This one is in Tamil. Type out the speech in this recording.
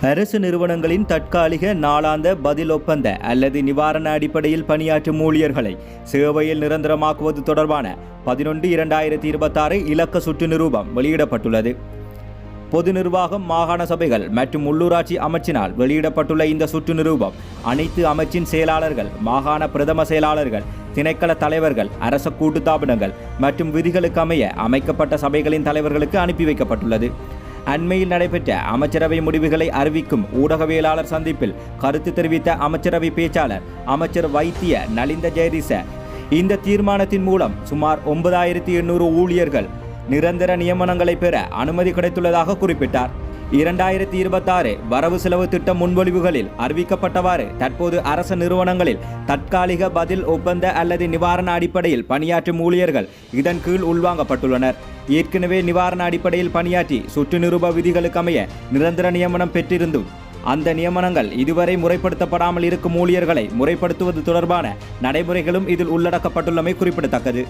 அரசு நிறுவனங்களின் தற்காலிக நாளாந்த பதில் ஒப்பந்த அல்லது நிவாரண அடிப்படையில் பணியாற்றும் ஊழியர்களை சேவையில் நிரந்தரமாக்குவது தொடர்பான 11/2026 இலக்க சுற்று நிரூபம் வெளியிடப்பட்டுள்ளது. பொது நிர்வாகம், மாகாண சபைகள் மற்றும் உள்ளூராட்சி அமைச்சினால் வெளியிடப்பட்டுள்ள இந்த சுற்று நிரூபம் அனைத்து அமைச்சின் செயலாளர்கள், மாகாண பிரதம செயலாளர்கள், திணைக்கள தலைவர்கள், அரச கூட்டுத்தாபனங்கள் மற்றும் விதிகளுக்கு அமைய அமைக்கப்பட்ட சபைகளின் தலைவர்களுக்கு அனுப்பி வைக்கப்பட்டுள்ளது. அண்மையில் நடைபெற்ற அமைச்சரவை முடிவுகளை அறிவிக்கும் ஊடகவியலாளர் சந்திப்பில் கருத்து தெரிவித்த அமைச்சரவை பேச்சாளர் அமைச்சர் வைத்திய நலிந்த ஜெயதிச இந்த தீர்மானத்தின் மூலம் சுமார் 9800 ஊழியர்கள் நிரந்தர நியமனங்களை பெற அனுமதி கிடைத்துள்ளதாக குறிப்பிட்டார். 2026 வரவு செலவு திட்ட முன்மொழிவுகளில் அறிவிக்கப்பட்டவாறு தற்போது அரசு நிறுவனங்களில் தற்காலிக பதில் ஒப்பந்த அல்லது நிவாரண அடிப்படையில் பணியாற்றும் ஊழியர்கள் இதன் கீழ் உள்வாங்கப்பட்டுள்ளனர். ஏற்கனவே நிவாரண அடிப்படையில் பணியாற்றி சுற்று நிரூப விதிகளுக்கு அமைய நிரந்தர நியமனம் பெற்றிருந்தும் அந்த நியமனங்கள் இதுவரை முறைப்படுத்தப்படாமல் இருக்கும் ஊழியர்களை முறைப்படுத்துவது தொடர்பான நடைமுறைகளும் இதில் உள்ளடக்கப்பட்டுள்ளமை குறிப்பிடத்தக்கது.